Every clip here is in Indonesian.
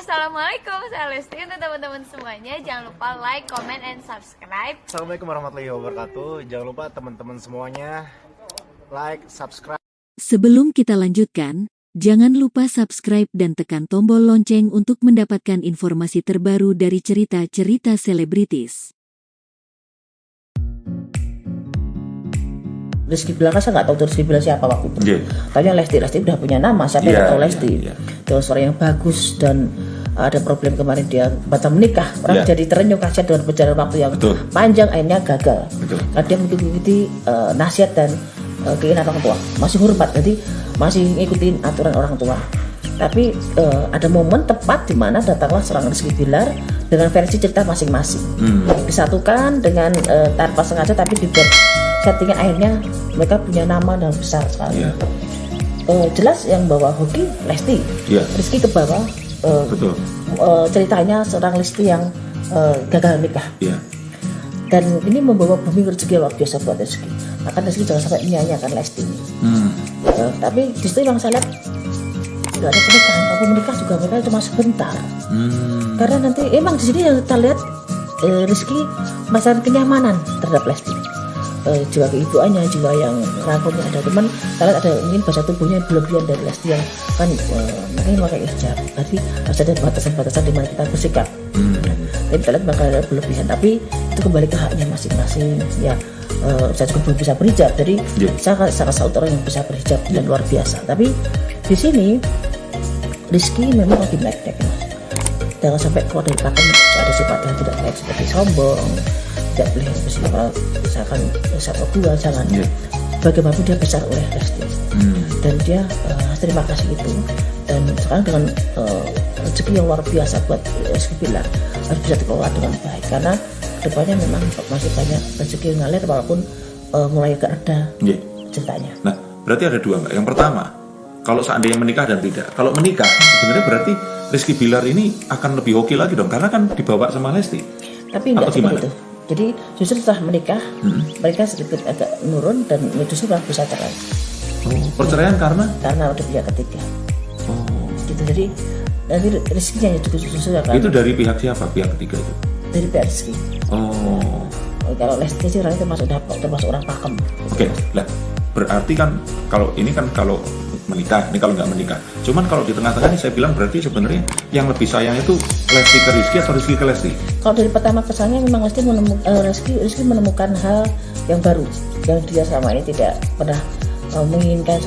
Assalamualaikum, saya Lesti. Untuk teman-teman semuanya, jangan lupa like, comment, and subscribe. Assalamualaikum warahmatullahi wabarakatuh. Jangan lupa teman-teman semuanya like, subscribe. Sebelum kita lanjutkan, jangan lupa subscribe dan tekan tombol lonceng untuk mendapatkan informasi terbaru dari cerita-cerita selebritis. Rizky Bilar kan saya nggak tahu tuh Rizky Bilar siapa waktu itu. Yeah. Tanya Lesti udah punya nama, siapa yang tahu Lesti? Yeah. Terus orang yang bagus dan ada problem kemarin dia batal menikah, orang jadi terenyuh kasihan dengan perjalanan waktu yang panjang, akhirnya gagal. Karena dia mengikuti nasihat dan keinginan orang tua, masih hormat, jadi masih ngikutin aturan orang tua. Tapi ada momen tepat di mana datanglah seorang Rizky Bilar dengan versi cerita masing-masing, disatukan dengan tanpa sengaja tapi dibuat settingan, akhirnya mereka punya nama dan besar sekali. Jelas yang bawa hoki Lesti, Rizky ke bawah. Ceritanya seorang Lesti yang gagal nikah, dan ini membawa bumi rezeki yang luar biasa buat Rizky. Maka Rizky jangan sampai menyanyiakan Lesti. Tapi justru yang saya lihat nggak ada pernikahan. Aku menikah juga mereka cuma sebentar. Karena nanti emang di sini yang kita lihat Rizky masalah kenyamanan terhadap Lesti. Jiwa keibuannya, jiwa yang rangkulnya ada, teman kalian ada ingin bahasa tubuhnya berlebihan dari Lesti yang kan makanya pakai hijab, tapi harus ada batasan-batasan di mana kita bersikap. Jadi kita lihat bakal ada berlebihan, tapi itu kembali ke haknya masing-masing. Ya, saya juga belum bisa berhijab, jadi saya sangat salut orang yang bisa berhijab dan luar biasa. Tapi di sini Rizky memang lagi naik-naik, jangan sampai keluar dari pakem ada sifat yang tidak baik seperti sombong, tidak boleh misalkan siapa gua, jangan. Bagaimanapun dia besar oleh Lesti, dan dia terima kasih itu. Dan sekarang dengan rezeki yang luar biasa buat Rizky Bilar, harus bisa dikelola dengan baik, karena kedepannya memang masih banyak rezeki yang ngalir walaupun mulai agak reda ceritanya. Nah, berarti ada dua mbak. Yang pertama, kalau seandainya menikah dan tidak, kalau menikah sebenarnya berarti Rizky Bilar ini akan lebih hoki lagi dong, karena kan dibawa sama Lesti. Tapi enggak seperti itu. Jadi justru setelah menikah, mereka sedikit agak menurun dan justru malah bisa cerai. Perceraian karena udah pihak ketiga. Gitu. Jadi nanti Rizky-nya juga justru akan. Itu dari pihak siapa? Pihak ketiga itu? Dari pihak Rizky. Kalau Lesti sih orangnya termasuk orang pakem. Lah berarti kan kalau menikah, ini kalau nggak menikah. Cuman kalau di tengah-tengah ini saya bilang berarti sebenarnya yang lebih sayang itu Lesti ke Rizky atau Rizky ke Lesti? Kalau dari pertama kesannya memang Rizky menemukan hal yang baru yang dia selama ini tidak pernah menginginkan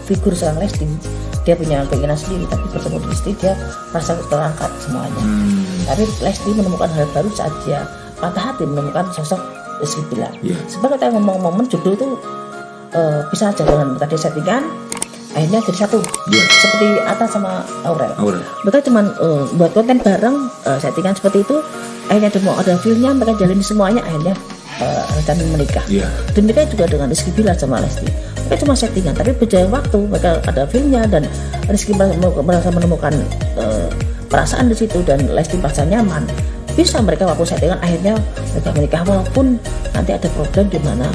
figur seorang Lesti. Dia punya keinginan sendiri, tapi bertemu di Lesti dia merasa terangkat semuanya. Tapi Lesti menemukan hal baru saat dia patah hati menemukan sosok Rizky Bilar. Sebab kita ngomong-ngomong judul itu bisa aja dengan tadi settingan akhirnya jadi satu, seperti Atta sama Aurel. Mereka cuma buat konten bareng, settingan seperti itu, akhirnya ada feelnya, mereka jalani semuanya, akhirnya rencana menikah. Demikian juga dengan Rizky Bilar sama Lesti, mereka cuma settingan, tapi berjalan waktu mereka ada feelnya, dan Rizky merasa menemukan perasaan di situ, dan Lesti merasa nyaman. Bisa mereka walaupun settingan, akhirnya mereka menikah walaupun nanti ada problem di mana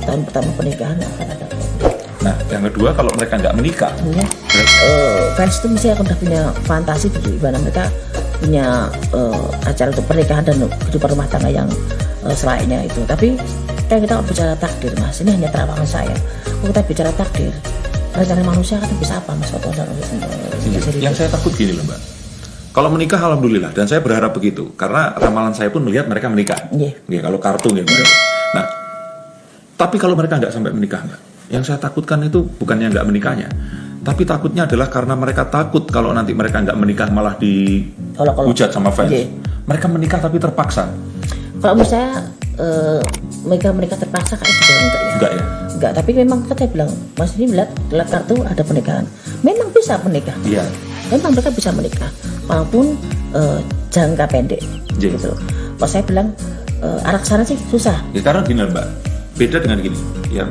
tahun pertama pernikahan akan ada problem. Nah, yang kedua kalau mereka nggak menikah, fans itu mesti akan udah punya fantasi di mana mereka punya acara untuk pernikahan dan kehidupan rumah tangga yang selayaknya itu. Tapi kan kita bicara takdir, mas, ini hanya terawangan saya. Kalau kita bicara takdir, rencana manusia kan bisa apa, mas? Yang saya takut gini loh mbak, kalau menikah alhamdulillah, dan saya berharap begitu, karena ramalan saya pun melihat mereka menikah. Kalau kartu gitu. Nah, tapi kalau mereka nggak sampai menikah mbak, yang saya takutkan itu bukannya nggak menikahnya, tapi takutnya adalah karena mereka takut kalau nanti mereka nggak menikah malah dihujat sama fans. Mereka menikah tapi terpaksa. Kalau misalnya mereka menikah terpaksa kayak juga enggak ya? Enggak, tapi memang saya bilang, mas ini lihat kartu ada pernikahan, memang bisa menikah. Memang mereka bisa menikah walaupun jangka pendek gitu loh. Kalau saya bilang arah sana sih susah. Karena gini mbak, beda dengan gini ya,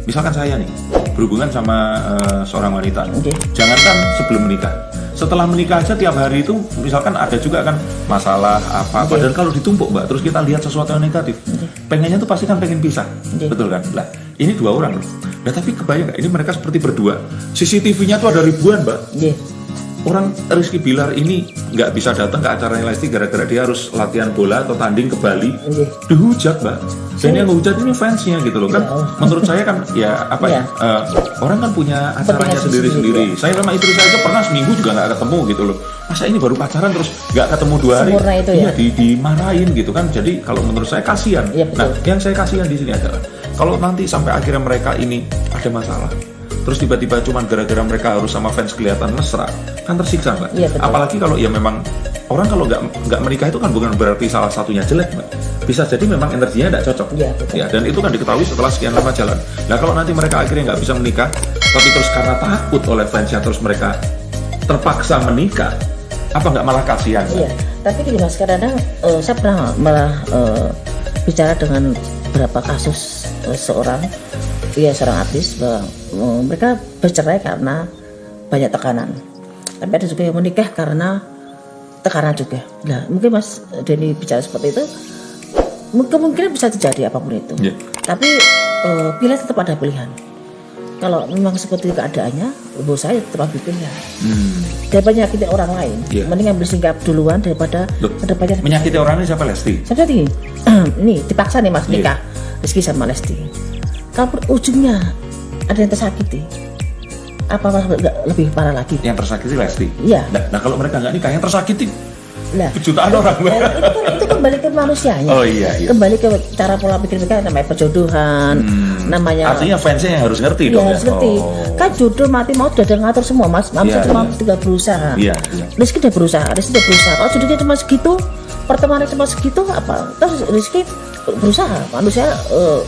misalkan saya nih berhubungan sama seorang wanita, jangankan sebelum menikah, setelah menikah aja tiap hari itu misalkan ada juga kan masalah apa-apa, dan kalau ditumpuk mbak, terus kita lihat sesuatu yang negatif, pengennya tuh pasti kan pengen pisah, betul kan? Lah ini dua orang loh, nah tapi kebayang nggak ini mereka seperti berdua, CCTV-nya tuh ada ribuan mbak, orang Rizky Bilar ini nggak bisa datang ke acaranya Lesti gara-gara dia harus latihan bola atau tanding ke Bali, dihujat Mbak. Dan yang ngehujat ini fansnya gitu loh kan. Menurut saya kan ya apa ya, orang kan punya acaranya sendiri-sendiri. Saya sama istri saya aja pernah seminggu juga nggak ketemu gitu loh. Masa ini baru pacaran terus nggak ketemu 2 hari? Itu iya, dimarahin gitu kan. Jadi kalau menurut saya kasihan. Nah, yang saya kasihan di sini adalah kalau nanti sampai akhirnya mereka ini ada masalah, terus tiba-tiba cuman gara-gara mereka harus sama fans kelihatan mesra, kan tersiksa Mbak. Apalagi kalau ya memang orang kalau nggak menikah itu kan bukan berarti salah satunya jelek Mbak. Bisa jadi memang energinya tidak cocok. Ya, dan itu kan diketahui setelah sekian lama jalan. Nah kalau nanti mereka akhirnya nggak bisa menikah, tapi terus karena takut oleh fansnya terus mereka terpaksa menikah, apa nggak malah kasihan? Iya. Tapi gini Mas, kadang saya pernah malah bicara dengan beberapa kasus seorang artis bahwa mereka bercerai karena banyak tekanan. Tapi ada juga yang menikah karena tekanan juga. Nah, mungkin Mas Denny bicara seperti itu, kemungkinan bisa terjadi apapun itu. Tapi pilihan tetap ada pilihan. Kalau memang seperti keadaannya, menurut saya tetap ambil pilihan. Daripada menyakiti orang lain, mending ambil sikap duluan daripada menyakiti orang ini siapa? Lesti? Siapa ini? Ini dipaksa nih Mas nikah Rizky sama Lesti. Kalau ujungnya ada yang tersakiti, apa lebih parah lagi? Yang tersakiti Lesti. Iya. Nah kalau mereka nggak nikah, yang tersakiti lah, jutaan orang. Itu kembali ke manusianya. Oh iya. Kembali ke cara pola pikir mereka, namanya perjodohan, namanya. Artinya fansnya yang harus ngerti dong. Harus ngerti. Kan jodoh mati mau sudah ngatur semua Mas. Manusia cuma tinggal berusaha. Rizky udah berusaha. Kalau jodohnya cuma segitu, pertemanan cuma segitu, apa? Terus Rizky berusaha. Manusia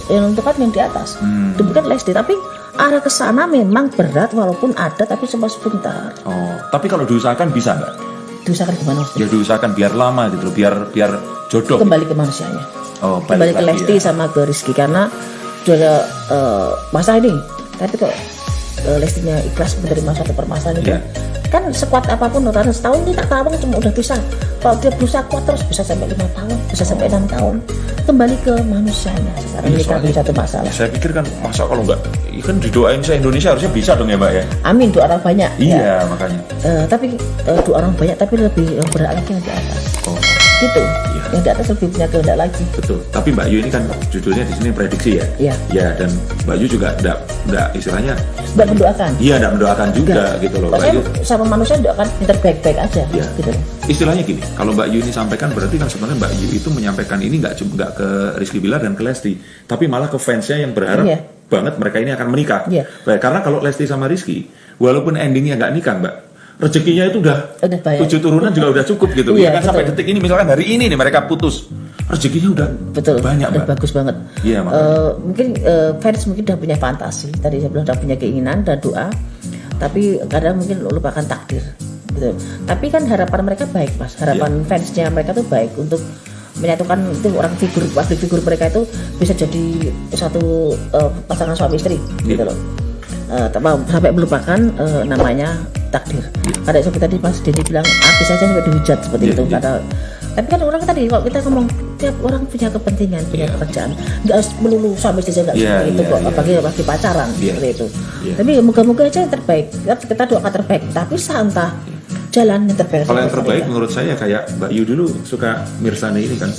yang menentukan yang di atas. Demikian Lesti. Tapi arah ke sana memang berat, walaupun ada tapi cuma sebentar. Tapi kalau diusahakan bisa nggak? Diusahakan gimana Mas? Ya diusahakan biar lama gitu, biar jodoh. Kembali ke manusianya. Kembali ke Lesti sama ke Rizky karena sudah masa ini. Tapi kok Lestinya ikhlas menerima suatu permasalahan itu. Kan sekuat apapun karena setahun ini tak tahu cuma udah bisa. Kalau dia berusaha kuat terus bisa sampai 5 tahun, bisa sampai 6 tahun. Kembali ke manusianya. Sekarang ini kan satu masalah. Saya pikir kan masa kalau enggak, kan didoain saya Indonesia harusnya bisa dong ya Mbak ya. Amin, doa orang banyak. Iya makanya. Tapi doa orang banyak tapi lebih berat lagi yang di atas. Gitu. Yang di atas lebih punya kehendak lagi. Betul. Tapi Mbak Yu ini kan judulnya di sini prediksi ya. Iya. Dan Mbak Yu juga enggak istilahnya enggak mendoakan. Iya, enggak mendoakan juga gitu loh. Mbak Yu sama manusia doakan yang terbaik-baik aja gitu. Istilahnya gini, kalau Mbak Yu ini sampaikan berarti kan sebenarnya Mbak Yu itu menyampaikan ini enggak ke Rizky Bilar dan ke Lesti, tapi malah ke fansnya yang berharap banget mereka ini akan menikah. Karena kalau Lesti sama Rizky, walaupun endingnya enggak nikah Mbak, rezekinya itu udah 7 turunan juga udah cukup gitu. Kan sampai detik ini misalkan hari ini nih mereka putus, rezekinya udah banyak udah bagus banget. Iya, mungkin fans mungkin udah punya fantasi, tadi saya bilang udah punya keinginan dan doa, tapi kadang mungkin lupakan takdir gitu. Tapi kan harapan mereka baik Mas, harapan fansnya mereka tuh baik untuk menyatukan itu orang publik figur mereka itu bisa jadi satu pasangan suami istri gitu loh. Sampai melupakan namanya takdir. Karena seperti tadi Mas Denny bilang artis saja sampai dihujat seperti itu. Tapi kan orang tadi kalau kita ngomong tiap orang punya kepentingan, punya pekerjaan, nggak harus melulu suami istri nggak seperti itu kok. Apalagi pacaran seperti itu. Tapi moga-moga aja yang terbaik. Kita doakan terbaik. Tapi santah jalan yang terbaik. Kalau yang terbaik menurut saya kayak Mbak Yu dulu suka Mirsani ini kan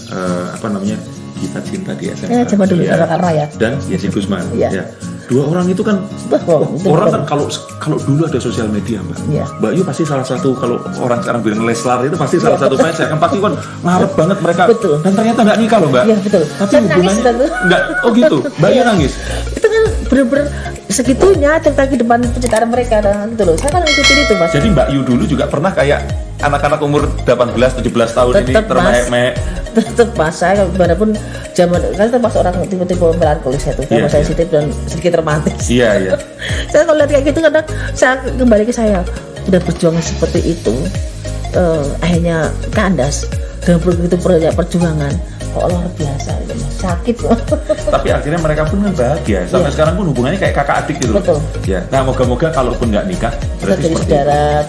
Kita Cinta di SMA. Zaman dulu Raya dan Yesi Gusman. Dua orang itu kan orang kan kalau dulu ada sosial media Mbak. Mbak Yu pasti salah satu, kalau orang sekarang bilang Leslar itu pasti salah satu fans kan pasti kan ngarep banget mereka. Dan ternyata nggak nikah loh Mbak. Iya betul. Tapi hubungannya nggak. Gitu. Mbak Yu nangis. Itu kan bener-bener segitunya cerita kehidupan penciptaan mereka dan gitu loh. Saya kan ngikutin itu Mas. Jadi Mbak Yu dulu juga pernah kayak anak-anak umur 18-17 tahun ini termehek-mehek. Tetap Mas, saya gimana pun zaman kan termasuk orang tipe-tipe melankolis itu, saya sensitif dan sedikit romantis. Iya. Saya kalau lihat kayak gitu kadang saya kembali ke saya udah berjuang seperti itu, akhirnya kandas dan begitu perjuangan kok luar biasa itu Mas, sakit loh. Tapi akhirnya mereka pun kan bahagia sampai sekarang pun hubungannya kayak kakak adik gitu. Betul. Nah moga-moga kalaupun nggak nikah berarti seperti saudara.